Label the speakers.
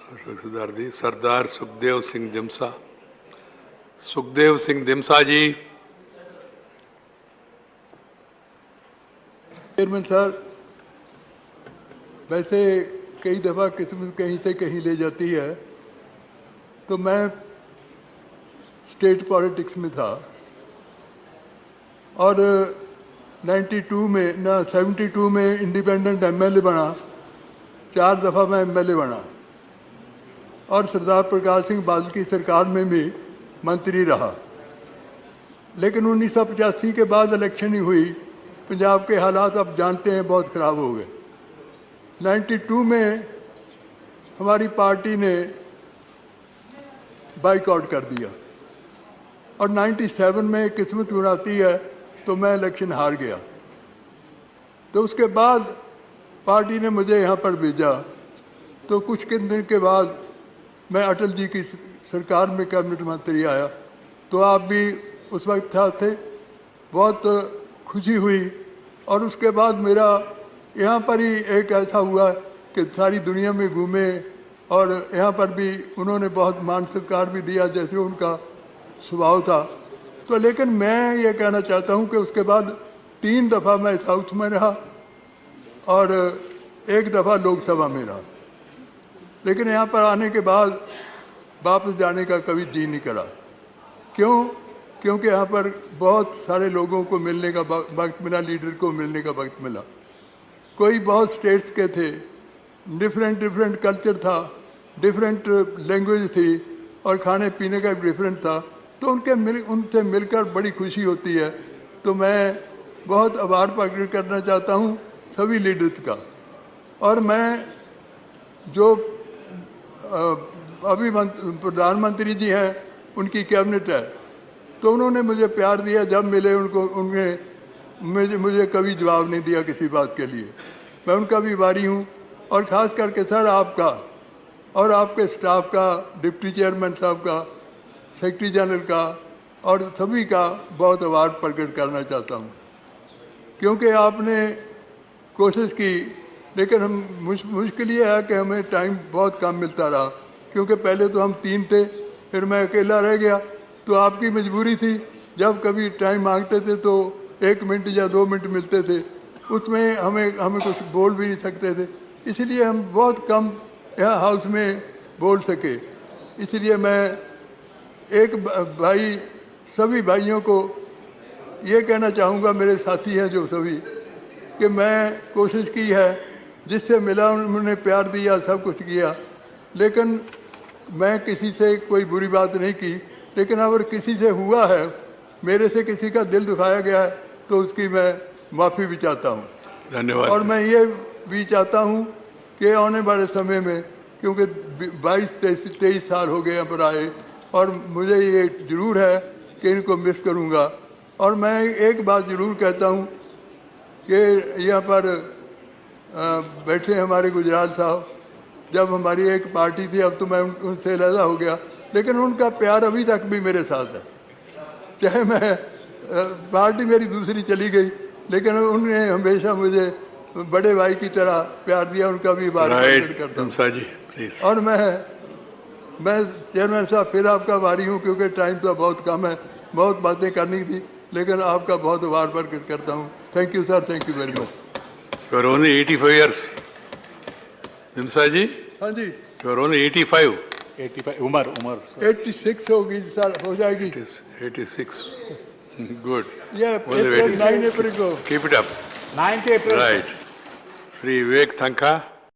Speaker 1: सरदार सुखदेव सिंह दिमसा। सुखदेव सिंह दिमसा जी।
Speaker 2: Chairman साहब, वैसे कई दफ़ा किस्मत कहीं से कहीं ले जाती है, तो मैं स्टेट पॉलिटिक्स में था और 72 में इंडिपेंडेंट एमएलए बना। 4 दफ़ा मैं एमएलए बना और सरदार प्रकाश सिंह बादल की सरकार में भी मंत्री रहा। लेकिन 1985 के बाद इलेक्शन ही हुई, पंजाब के हालात आप जानते हैं बहुत ख़राब हो गए। 92 में हमारी पार्टी ने बाइकआउट कर दिया और 97 में किस्मत बनाती है तो मैं इलेक्शन हार गया। तो उसके बाद पार्टी ने मुझे यहाँ पर भेजा, तो कुछ दिन के बाद मैं अटल जी की सरकार में कैबिनेट मंत्री आया। तो आप भी उस वक्त थे, बहुत खुशी हुई। और उसके बाद मेरा यहाँ पर ही एक ऐसा हुआ कि सारी दुनिया में घूमे और यहाँ पर भी उन्होंने बहुत मान सत्कार भी दिया जैसे उनका स्वभाव था। तो लेकिन मैं ये कहना चाहता हूँ कि उसके बाद 3 दफ़ा मैं साउथ में रहा और 1 दफ़ा लोकसभा में रहा। लेकिन यहाँ पर आने के बाद वापस जाने का कभी जी नहीं करा। क्यों? क्योंकि यहाँ पर बहुत सारे लोगों को मिलने का वक्त मिला, लीडर को मिलने का वक्त मिला। कोई बहुत स्टेट्स के थे, डिफरेंट कल्चर था, डिफरेंट लैंग्वेज थी और खाने पीने का भी डिफरेंट था। तो उनसे मिलकर बड़ी खुशी होती है। तो मैं बहुत आभार प्रकट करना चाहता हूँ सभी लीडर्स का। और मैं जो अभी प्रधानमंत्री जी हैं, उनकी कैबिनेट है, तो उन्होंने मुझे प्यार दिया। जब मिले उन्होंने मुझे कभी जवाब नहीं दिया किसी बात के लिए। मैं उनका भी आभारी हूँ। और ख़ास करके सर आपका और आपके स्टाफ का, डिप्टी चेयरमैन साहब का, सेक्रेटरी जनरल का और सभी का बहुत आभार प्रकट करना चाहता हूँ, क्योंकि आपने कोशिश की। लेकिन हम मुश्किल ये है कि हमें टाइम बहुत कम मिलता रहा, क्योंकि पहले तो हम 3 थे, फिर मैं अकेला रह गया। तो आपकी मजबूरी थी, जब कभी टाइम मांगते थे तो 1 मिनट या 2 मिनट मिलते थे, उसमें हमें कुछ बोल भी नहीं सकते थे। इसलिए हम बहुत कम यहाँ हाउस में बोल सके। इसलिए मैं एक भाई, सभी भाइयों को ये कहना चाहूँगा, मेरे साथी हैं जो सभी, कि मैं कोशिश की है, जिससे मिला उन्होंने प्यार दिया, सब कुछ किया। लेकिन मैं किसी से कोई बुरी बात नहीं की। लेकिन अगर किसी से हुआ है, मेरे से किसी का दिल दुखाया गया है, तो उसकी मैं माफ़ी भी चाहता हूँ।
Speaker 1: धन्यवाद।
Speaker 2: और मैं ये भी चाहता हूँ कि आने वाले समय में, क्योंकि 22-23 साल हो गए यहाँ पर आए, और मुझे ये ज़रूर है कि इनको मिस करूँगा। और मैं एक बात ज़रूर कहता हूँ कि यहाँ पर बैठे हमारे गुजराल साहब, जब हमारी एक पार्टी थी, अब तो मैं उनसे अलग हो गया, लेकिन उनका प्यार अभी तक भी मेरे साथ है। चाहे मैं पार्टी मेरी दूसरी चली गई, लेकिन उन्होंने हमेशा मुझे बड़े भाई की तरह प्यार दिया। उनका भी आभार प्रकट करता हूँ। और मैं चेयरमैन साहब फिर आपका आभारी हूँ, क्योंकि टाइम तो बहुत कम है, बहुत बातें करनी थी, लेकिन आपका बहुत आभार प्रकट करता हूँ। Thank you sir, thank you very much.
Speaker 1: You are only 85 years. दिमसा जी?
Speaker 2: हाँ जी।
Speaker 1: You are only 85.
Speaker 3: 85 उम्र
Speaker 2: 86 होगी सर, हो जाएगी।
Speaker 1: 86. Good.
Speaker 2: Yeah, 9 April को।
Speaker 1: Keep it up.
Speaker 3: 9th April.
Speaker 1: Right. Shri Vivek Thankha.